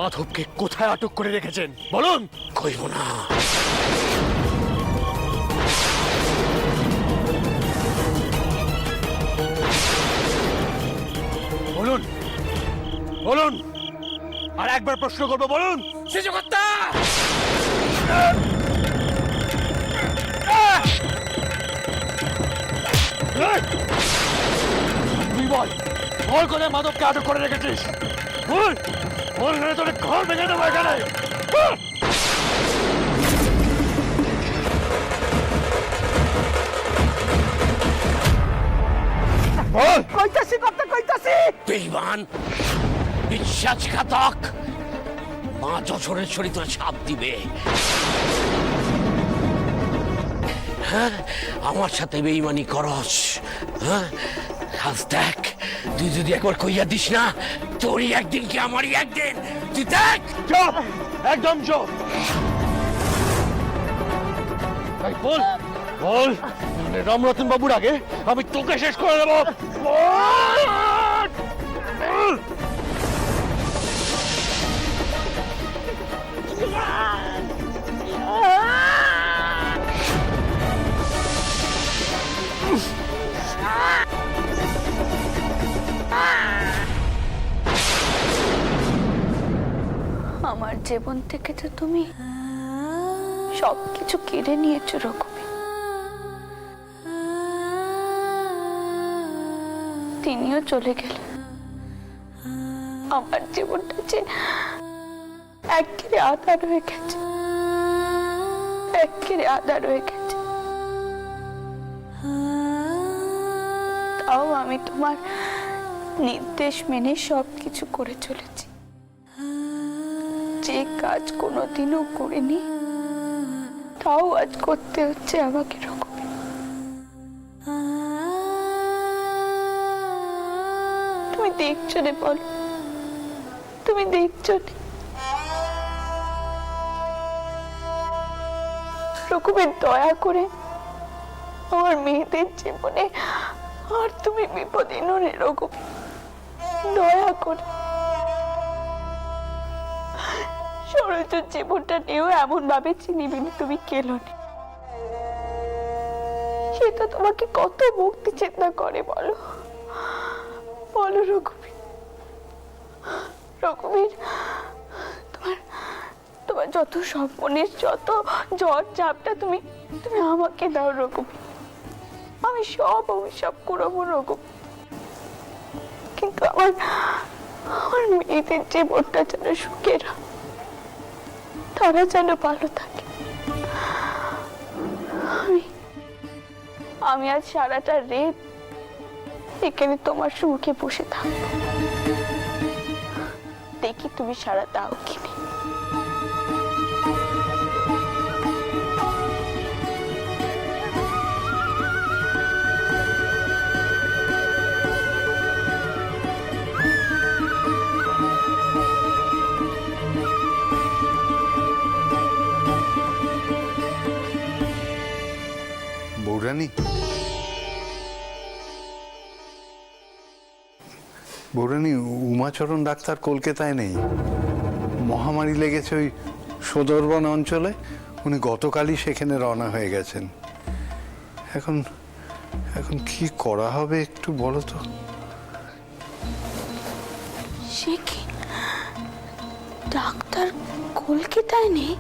মাধবকে কোথায় আটক করে রেখেছেন বলুন। কইব না। বলুন বলুন, আর একবার প্রশ্ন করবো, বলুন। শিশুকর্তা! তুই বল, বল কোথায় মাধবকে আটক করে রেখেছিস? বল বল, না তোর ঘর ভেঙে দেবো এখানে। বল। কইতাছি কথা কইতাছি। বেঈমান, বিশ্বাসঘাতক, মা যশোরের চরিত্র ছাপ দিবে। হ্যাঁ, আমার সাথে বেঈমানি করস। হ্যাঁ, আজ দেখ, তুই যদি একবার কইয়া দিস না, তোরই একদিন কি আমারই একদিন। তুই দেখ। চুপ, একদম চুপ। এই বল বল, রামরতন বাবুর আগে আমি তোকে শেষ করে দেবো। বল, বল। আমার জীবন থেকে তো তুমি সবকিছু কেড়ে নিয়েছো রঘুবীর। তিনিও চলে গেলেন। আমার জীবনটা যে একেবারে আধার হয়ে গেছে, একেবারে আধার হয়ে গেছে। তাও আমি তোমার নির্দেশ মেনে সবকিছু করে চলেছি। যে কাজ কোনোদিনও করিনি, তাও আজ করতে হচ্ছে আমাকে রঘুবীর। তুমি দেখছো রে, বলো, তুমি দেখছো রে? রঘুবীর, দয়া করে আমার মেয়েদের জীবনে আর তুমি বিপদ এনো রে রঘুবীর, দয়া করে। সরজুর জীবনটা নিয়েও এমন ভাবে চিনিবিনি তুমি কেলনি। সে তো তোমাকে কত মুক্তি চেতনা করে, বলো বলো রঘুবীর। রঘুবীর, তোমার যত স্বপ্নের যত ঝড় ঝাপটা তুমি আমাকে দাও রঘুবীর। আমি সব অভিশাপ করবো রঘুবীর, কিন্তু আমার মেয়েদের জীবনটা যেন সুখের, তারা যেন ভালো থাকে। আমি আজ সারাটা রাত এখানে তোমার সুখে বসে থাকবো, দেখি তুমি সারা দাও কিনে। বৌরানী, বৌরানী, উমাচরণ ডাক্তার কলকাতায় নেই। মহামারী লেগেছে ওই সুদর্বন অঞ্চলে। উনি গতকালই সেখানে রওনা হয়ে গেছেন। এখন এখন কি করা হবে একটু বলো তো। সে কি, ডাক্তার কলকাতায় নেই?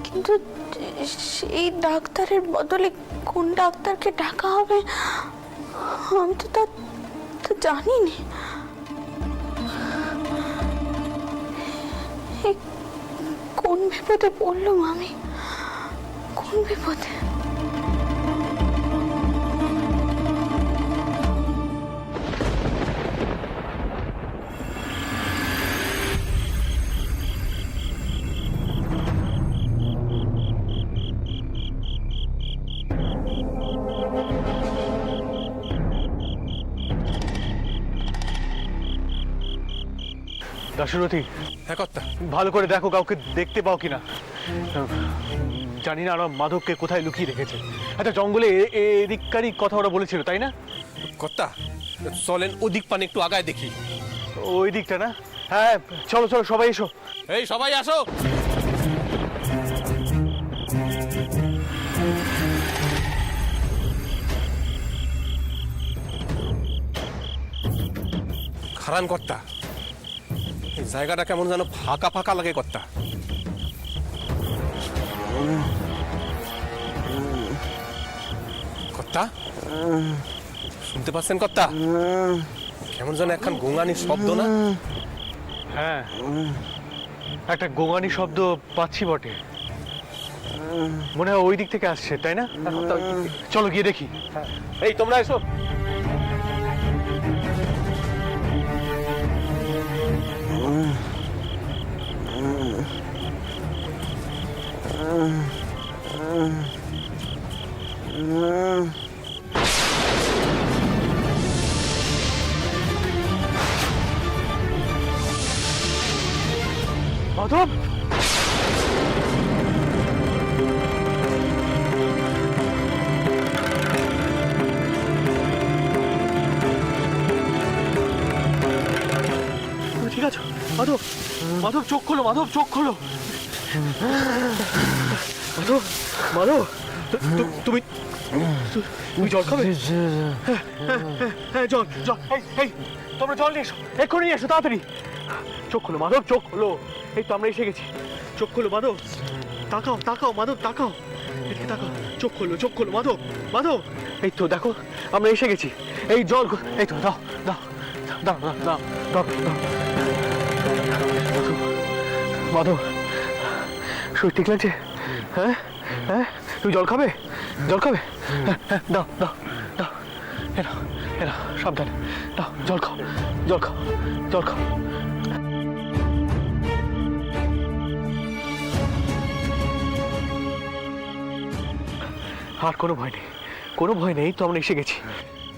কিন্তু সেই ডাক্তারের বদলে কোন ডাক্তারকে ডাকা হবে আমি তো তা জানি না। কোন বিপদে পড়লাম আমি, কোন বিপদে? দাশরথী, হ্যাঁ কর্তা। ভালো করে দেখো কাউকে দেখতে পাও কিনা। জানি না ওরা মাধবকে কোথায় লুকিয়ে রেখেছে। আচ্ছা, জঙ্গলে এদিককারই কথা ওরা বলেছিল, তাই না? কর্তা, চলেন ওদিক পানে একটু আগায় দেখি। ওই দিকটা না? হ্যাঁ চলো চলো সবাই এসো। এই সবাই আসো। খারান কর্তা, এই জায়গাটা কেমন যেন ফাঁকা ফাঁকা লাগে কর্তা। কর্তা শুনতে পাচ্ছেন কর্তা? কেমন যেন একখান গোঙানির শব্দ না? হ্যাঁ একটা গোঙানি শব্দ পাচ্ছি বটে, মনে হয় ওই দিক থেকে আসছে, তাই না? চলো গিয়ে দেখি। এই তোমরা এসো। মাধব, তুমি ঠিক আছো? মাধব, মাধব চোখ খোলো, মাধব চোখ খোলো। মাধব, মাধব তুমি তুমি জল খাবে? হ্যাঁ জল জল, এই তোমরা জল নিয়ে এসো, এক্ষুনি নিয়ে এসো তাড়াতাড়ি। চোখ খোলো মাধব, চোখ খোলো। এই তো আমরা এসে গেছি, চোখ খোলো মাধব। তাকাও তাকাও মাধব, তাকাও, এদিকে তাকাও। চোখ খোলো, চোখ খোলো মাধব, মাধব। এই তো দেখো আমরা এসে গেছি। এই জল, এই তো দাও দাও দাও দাও দাও দাও দাও। মাধব শরীর ঠিক লাগছে? হ্যাঁ হ্যাঁ, তুমি জল খাবে? জল খাবে? হ্যাঁ হ্যাঁ দাও দাও দাও, এরা এরা সাবধানে দাও, জল খাও, জল খাও, জল খাও। আর কোনো ভয় নেই, কোনো ভয় নেই, তো আমরা এসে গেছি।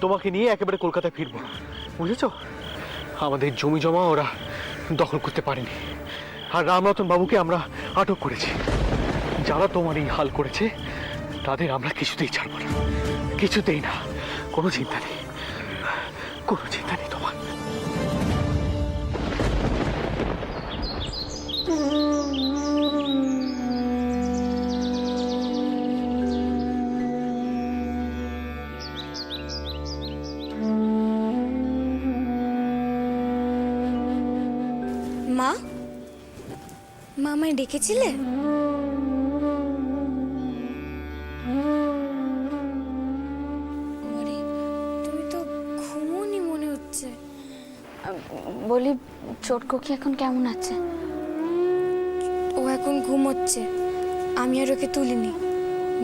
তোমাকে নিয়ে একেবারে কলকাতায় ফিরবো, বুঝেছ? আমাদের জমি জমা ওরা দখল করতে পারেনি, আর রামরতন বাবুকে আমরা আটক করেছি। যারা তোমার এই হাল করেছে তাদের আমরা কিছুতেই ছাড়বো না, কিছুতেই না। কোনো চিন্তা নেই, কোনো চিন্তা নেই তোমার। মা, মা আমায় ডেকেছিলে? ওরে, তুমি তো ঘুমোনি মনে হচ্ছে। বলি চটকো কি এখন কেমন আছে? ও এখন ঘুমোচ্ছে, আমি আর ওকে তুলিনি।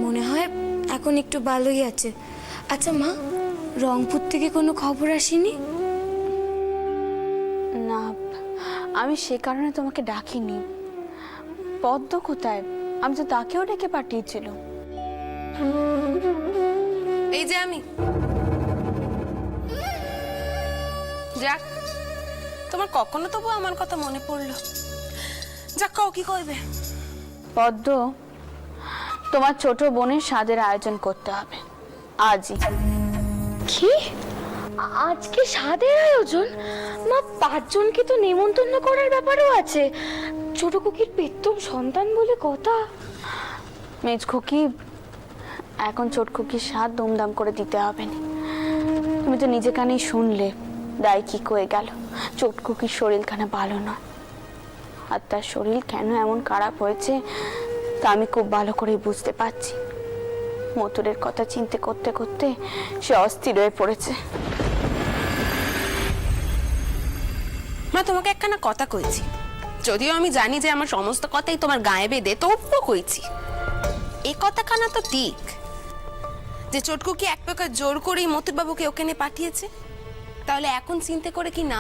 মনে হয় এখন একটু ভালোই আছে। আচ্ছা মা, রংপুর থেকে কোনো খবর আসেনি? না, আমি সে কারণে তোমাকে ডাকিনি। পদ্ম কোথায়? আমি তো তাকেও ডেকে পাঠিয়েছিল। এই যে আমি। যাক, তোমার কখনো তবু আমার কথা মনে পড়লো। যাক, কও কি কইবে? পদ্ম, তোমার ছোট বোনের স্বাদের আয়োজন করতে হবে আজই। কি? আজকে স্বাদের আয়োজন? মা, 5 জনকে তো নেমন্তন্ন করার ব্যাপারও আছে। ছোট কুকির পেত্তম সন্তান বলে কথা। মেজ খুকি, এখন ছোট খুকির স্বাদ দমদম করে দিতে হবে না। তুমি তো নিজে কানেই শুনলে দায় কি কয়ে গেল। ছোট খুকির শরীরখানা ভালো নয়, আর তার শরীর কেন এমন খারাপ হয়েছে তা আমি খুব ভালো করেই বুঝতে পারছি। মথুরের কথা চিন্তা করতে করতে সে অস্থির হয়ে পড়েছে। মা, তোমাকে একখানা কথা কইছি, যদিও আমি জানি যে আমার সমস্ত কথাই তোমার গায়ে বেঁধে, তবুও কইছি। এই কথাখানা তো ঠিক যে চটকু কি এক প্রকার জোর করেই মথুর বাবুকে ওখানে পাঠিয়েছে। তাহলে এখন চিন্তা করে কি না?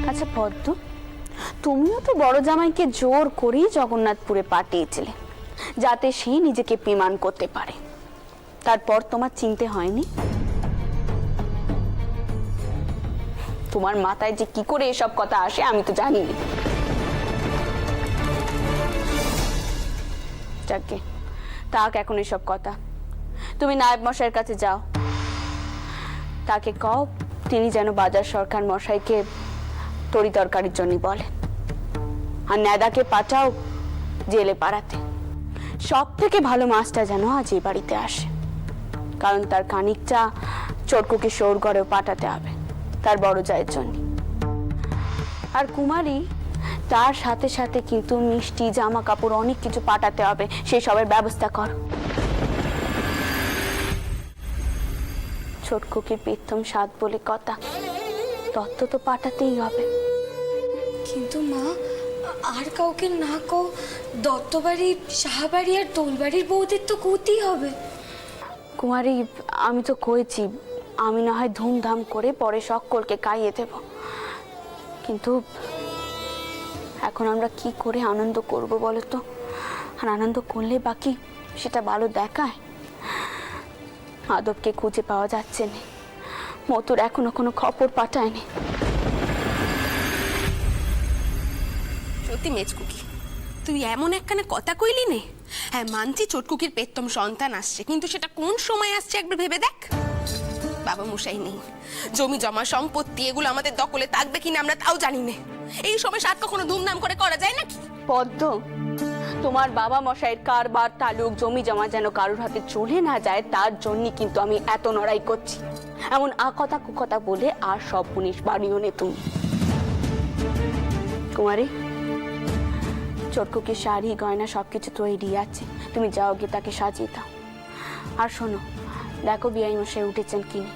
আচ্ছা পদ্ম, তুমিও তো বড় জামাইকে জোর করেই জগন্নাথপুরে পাঠিয়েছিলে যাতে সে নিজেকে বিমান করতে পারে। তারপর তোমার চিনতে হয়নি? তোমার মাথায় যে কি করে এসব কথা আসে আমি তো জানি না। যাকে তাক এখন এসব কথা, তুমি নায়েব মশাইয়ের কাছে যাও, তাকে কও তিনি যেন বাজার সরকার মশাইকে তরি তরকারির জন্য বলেন, আর ন্যাদাকে পাঠাও জেলে পাড়াতে। সব থেকে ভালো মাছটা যেন আজ এই বাড়িতে আসে, কারণ তার খানিকটা চটকুকে সৌরগড়েও পাঠাতে হবে তার বড় জায়ের জন্য। আর কুমারী তার সাথে সাথে কিন্তু মিষ্টি, জামা কাপড় অনেক কিছু পাঠাতে হবে, সেই সবের ব্যবস্থা করো। ছোটকুকির প্রথম স্বাদ বলে কথা, তত্ত্ব তো পাঠাতেই হবে। কিন্তু মা, আর কাউকে না কও, দত্তবাড়ি, সাহাবাড়ি আর দোলবাড়ির বউদের তো করতেই হবে। কুমারী, আমি তো কয়েছি আমি না হয় ধুমধাম করে পরে সকলকে খাইয়ে দেব, কিন্তু এখন আমরা কি করে আনন্দ করব বলো তো? আর আনন্দ করলে বাকি সেটা ভালো দেখায়? আদবকে খুঁজে পাওয়া যাচ্ছে না, মতুর এখনো কোনো খবর পাঠায়নি। সত্যি মেজকুকি, তুই এমন একখানা কথা কইলি নে। হ্যাঁ মানছি চটকুকির পেত্তম সন্তান আসছে, কিন্তু সেটা কোন সময় আসছে একবার ভেবে দেখ। বাবা মশাই নেই, জমি জমা সম্পত্তি এগুলো আমাদের দখলে থাকবে কিনা আমরা তাও জানি না। এই সময় সাত কখনো ধুমধাম করে করা যায় নাকি? পদ্ম, তোমার বাবা মশাইয়ের কারবার, তালুক, জমি জমা যেন কারোর হাতে চলে না যায়, তার জন্যই কিন্তু আমি এত লড়াই করছি। এমন আকথা কুকথা বলে আর সব পুলিশ বাড়িও নে তুমি। কুমারী, চটকুকির শাড়ি গয়না সবকিছু তৈরি আছে, তুমি যাও গিয়ে তাকে সাজিয়ে দাও। আর শোনো, দেখো বিআই মশাই উঠেছেন কিনে,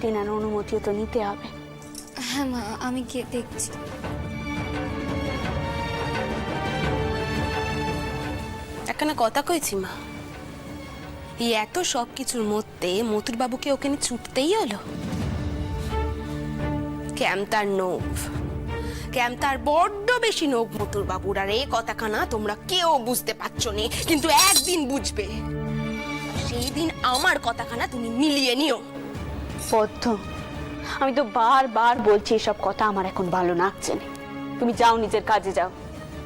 তেনার অনুমতিও তো নিতে হবে। হ্যাঁ মা, আমি গিয়ে দেখছি। একখানা কথা কইছি মা, এই এত সব কিছুর মধ্যে মতুর বাবুকে ওখানে ছুটতেই হলো। ক্যামতার নোভ, ক্যামতার বড্ড বেশি নোভ মতুর বাবুর। আর এই কথাখানা তোমরা কেউ বুঝতে পারছো না, কিন্তু একদিন বুঝবে। সেই দিন আমার কথাখানা তুমি মিলিয়ে নিও। পদ্ম, আমি তো বারবার বলছি এসব কথা আমার এখন ভালো লাগছে না। তুমি যাও, নিজের কাজে যাও,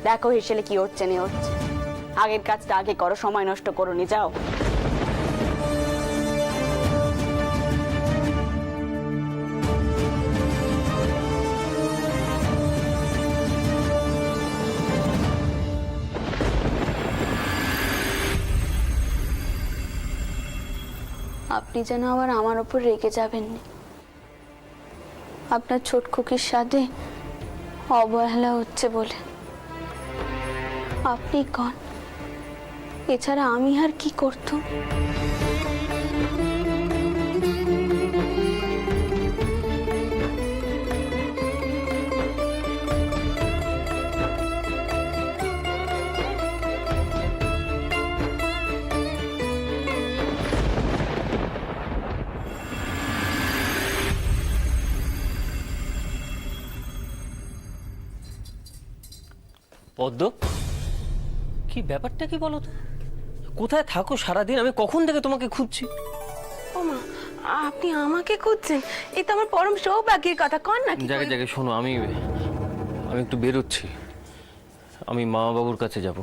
দেখো হেসেলে কি হচ্ছে না হচ্ছে। আগের কাজটা আগে করো, সময় নষ্ট করো নি, যাও। আপনি যেন আবার আমার উপর রেগে যাবেন না। আপনার ছোট খুকির সাথে অবহেলা হচ্ছে বলে। আপনি কন, এছাড়া আমি আর কি করতাম? পদ্ম, কি ব্যাপারটা কি বলো তো? কোথায় থাকো সারাদিন? আমি কখন থেকে তোমাকে খুঁজছি। ও মা, আপনি আমাকে খুঁজছেন? এই তো আমার পরম সৌভাগ্যের কথা, কন না। জায়গায় জায়গায় শোনো, আমি একটু বেরোচ্ছি। আমি মামা বাবুর কাছে যাব।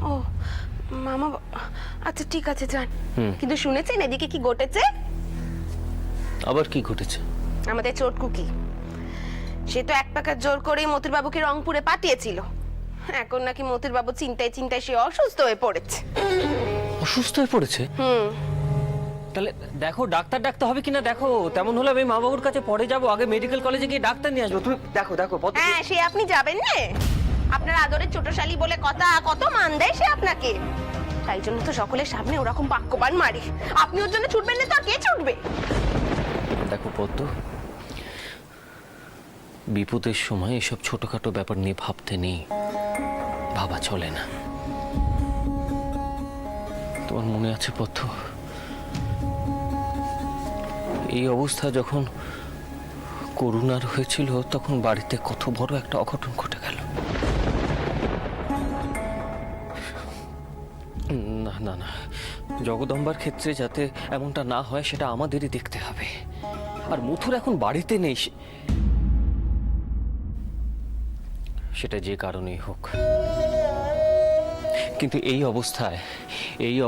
ও মামা, আচ্ছা ঠিক আছে যান। কিন্তু শুনেছেন এদিকে কি ঘটেছে? আবার কি ঘটেছে? আমাদের চটকুকি, সে তো এক পাকার জোর করেই মতুর বাবুকে রংপুরে পাঠিয়েছিল। এখন নাকি মতুর বাবু চিন্তায় চিন্তায় সে অসুস্থ হয়ে পড়েছে। অসুস্থ হয়ে পড়েছে? তাহলে দেখো, ডাক্তার হবে কিনা দেখো। তেমন হলে আমি মা বাবুর কাছে পরে যাবো, আগে মেডিকেল কলেজে গিয়ে ডাক্তার নিয়ে আসবো। তুমি দেখো দেখো। হ্যাঁ, সে আপনি যাবেন না? আপনার আদরের ছোটশালী বলে কথা, কত মান দেয় সে আপনাকে। তাই জন্য তো সকলের সামনে ওরকম বাক্যবান মারি। আপনি ওর জন্য ছুটবেন না তো আর কে ছুটবে? দেখো পদ্ম, বিপদের সময় এসব ছোটখাটো ব্যাপার নিয়ে ভাবতে নেই, ভাবা চলে না। তোমার মনে আছে পদ্ম, এই অবস্থা যখন করুণার হয়েছিল, তখন বাড়িতে কত বড় একটা অঘটন ঘটে গেল। না না না, জগদম্বার ক্ষেত্রে যাতে এমনটা না হয় সেটা আমাদেরই দেখতে হবে। আর মথুর এখন বাড়িতে নেই, সেটা যে কারণেই হোক। কিন্তু এই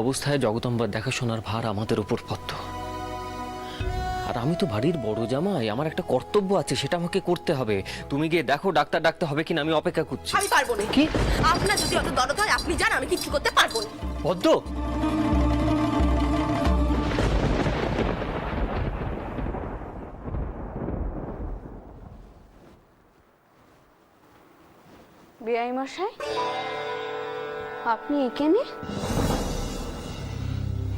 অবস্থায় জগদম্বার দেখাশোনার ভার আমাদের উপর পড়ত। আর আমি তো বাড়ির বড় জামাই, আমার একটা কর্তব্য আছে, সেটা আমাকে করতে হবে। তুমি গিয়ে দেখো ডাক্তার ডাকতে হবে কিনা, আমি অপেক্ষা করছি। আমি পারবো না। কি? আপনার যদি অত দরদ হয় আপনি যান, আমি কিচ্ছু করতে পারবো না। পদ্ম, বেআই মশাই, আপনি এখানে?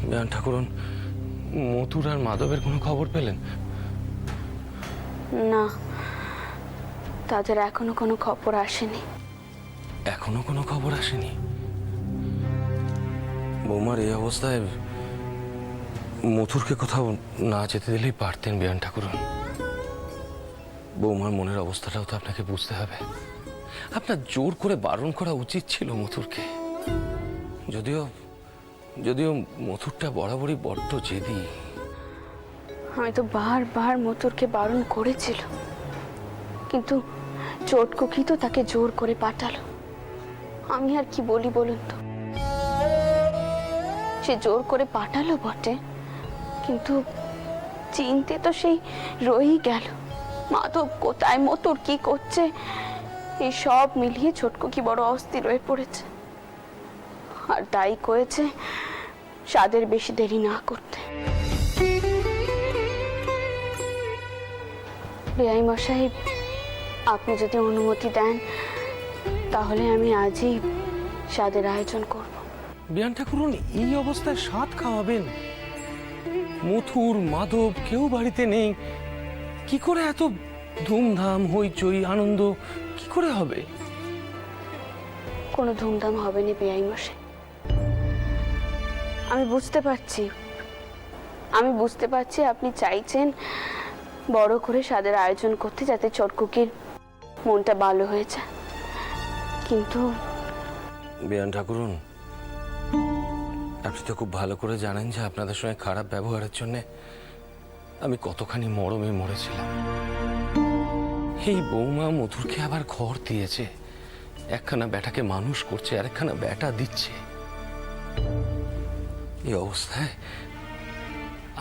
বেয়ান ঠাকুরন, মথুর আর মাধবের কোনো খবর পেলেন? না, তাদের এখনো কোনো খবর আসেনি। এখনো কোনো খবর আসেনি? বৌমার এই অবস্থায় মথুরকে কোথাও না যেতে দিলেই পারতেন বেয়ান ঠাকুরন। বৌমার মনের অবস্থাটাও তো আপনাকে বুঝতে হবে। আপনার জোর করে বারণ করা উচিত ছিল মথুরকে। যদিও যদিও মথুরটা বরাবরই বড্ড জেদি। আমি তো বারবার মথুরকে বারণ করেছিল, কিন্তু চোটকুকি তো তাকে জোর করে পাঠালো। আমি আর কি বলি বলুন তো? সে জোর করে পাঠালো বটে, কিন্তু চিনতে তো সেই রয়েই গেল। মাধব কোথায়, মথুর কি করছে, এই সব মিলিয়ে ছোটকুকি বড় অস্থির হয়ে পড়েছে। আর তাই করেছে সাদের বেশি দেরি না করতে। বেআই মশাই, আপনি যদি অনুমতি দেন তাহলে আমি আজই স্বাদের আয়োজন করব। বেয়ান ঠাকুরন, এই অবস্থায় স্বাদ খাওয়াবেন? মথুর মাধব কেউ বাড়িতে নেই, কি করে এত ধুমধাম হইচই আনন্দ কি করে হবে? কোনো ধুমধাম হবে না বেআই মশাই। আমি বুঝতে পারছি আপনি চাইছেন বড় করে স্বাদের আয়োজন করতে, যাতে চটকুকির মনটা ভালো হয়ে যায়। কিন্তু বেয়ান ঠাকুরন, আপনি তো খুব ভালো করে জানেন যে আপনাদের সঙ্গে খারাপ ব্যবহারের জন্য আমি কতখানি মরমে মরেছিলাম। এই বৌমা মধুরকে আবার ঘর দিয়েছে, একখানা বেটাকে মানুষ করছে, আর একখানা বেটা দিচ্ছে। এই অবস্থায়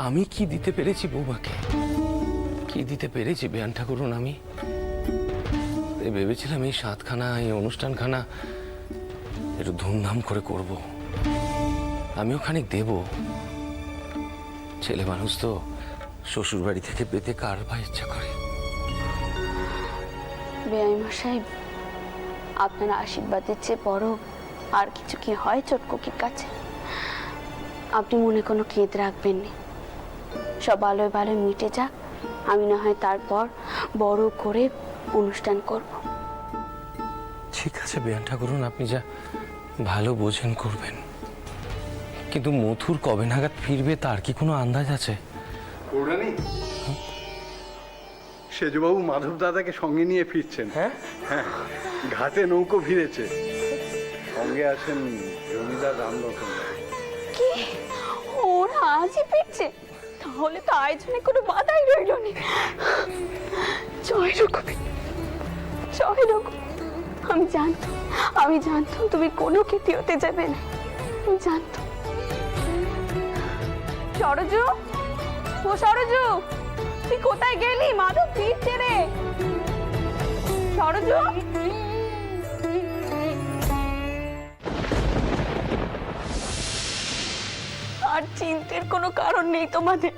আমি কি দিতে পেরেছি বৌমাকে? কি দিতে পেরেছি বেয়ান ঠাকুরন? আমি ভেবেছিলাম এই সাতখানা, এই অনুষ্ঠানখানা একটু ধুমধাম করে করব, আমিও খানিক দেব। ছেলে মানুষ তো শ্বশুর বাড়ি থেকে পেতে কার বা ইচ্ছা করে? বেআই মশাই, আপনার আশীর্বাদের চেয়ে বড় আর কিছু কি হয় চটকুকির কাছে? আপনি মনে কোনো কেদ রাখবেন না, সব আলোয় ভালোয় মিটে যাক। আমি না হয় তারপর বড় করে অনুষ্ঠান করব। ঠিক আছে বেয়ান ঠাকুরন, আপনি যা ভালো বোঝেন করবেন, কিন্তু মথুর কবে নাগাদ ফিরবে তার কি কোনো আন্দাজ আছে? সেজবাবু মাধব দাদাকে সঙ্গে নিয়ে ফিরছেন। হ্যাঁ, ঘাটে নৌকো ভিড়েছে, সঙ্গে আছেন জমিদার রামরতন। কি, ওরা আজই ফিরছে? তাহলে তো আয়োজনে কোনো বাধাই রইল না। জয় রঘুবীর, জয় রঘু। আমি জানতাম তুমি কোনো ক্ষতি হতে যাবে না, আমি জানতাম। সরজু, ও সরজু, তুই কোথায় গেলি? মাধব ফিরছে রে। সরজু, আর চিন্তার কোনো কারণ নেই তোমাদের।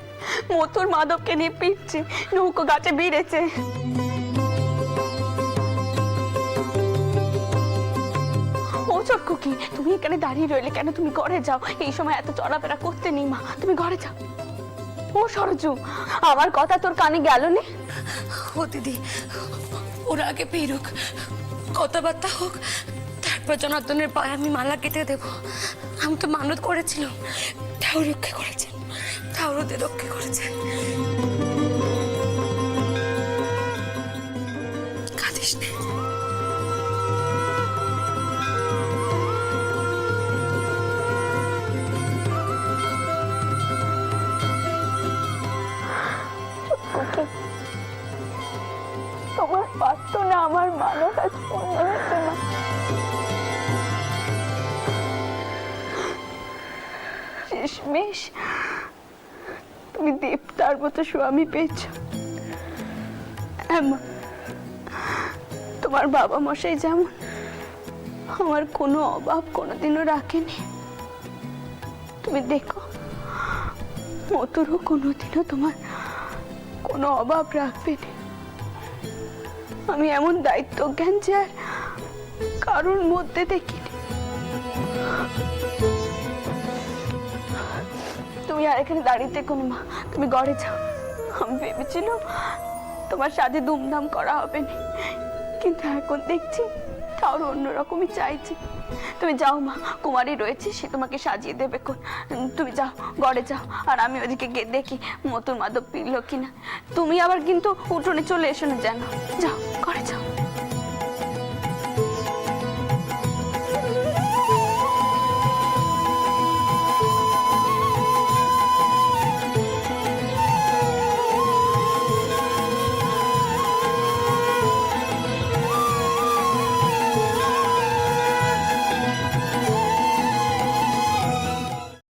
মথুর মাধবকে নিয়ে ফিরছে, নৌকো গাছে ভিড়েছে। ও চটকুকি, তুমি এখানে দাঁড়িয়ে রইলে কেন? তুমি ঘরে যাও, এই সময় এত চড়াফেরা করতে নেই মা, তুমি ঘরে যাও। ও সরজু, আমার কথা তোর কানে গেল না? ও দিদি, ওরা আগে বেরোক, কথাবার্তা হোক, তারপর জনার্দনের পায়ে আমি মালা কেটে দেব। আমি তো মানত করেছিলাম, তাও রক্ষা করেছেন, তাও ওদের রক্ষা করেছেন। কাঁদিস না। তোমার পারত না আমার মানত আজ পূর্ণ হতে না। শেষমেশ তুমি দেবতা তার মতো স্বামী পেয়েছ। হ্যাঁ মা, তোমার বাবা মশাই যেমন আমার কোনো অভাব কোনোদিনও রাখেনি, তুমি দেখো মতুরও কোনোদিনও তোমার কোনো অভাব রাখবে না। আমি এমন দায়িত্ব জ্ঞান যে আর কারোর মধ্যে দেখিনি। তুমি আর এখানে দাঁড়িয়ে থেকো না মা, তুমি ঘরে যাও। আমি ভেবেছিলাম তোমার সাথে দুমদাম করা হবে না, কিন্তু এখন দেখছি তাও অন্যরকমই চাইছে। তুমি যাও মা, কুমারী রয়েছে, সে তোমাকে সাজিয়ে দেবে। তুমি যাও, ঘরে যাও, আর আমি ওদিকে গিয়ে দেখি মতুর মাদক পিল কিনা। তুমি আবার কিন্তু উঠোনে চলে এসো না যেন। যাও, ঘরে যাও।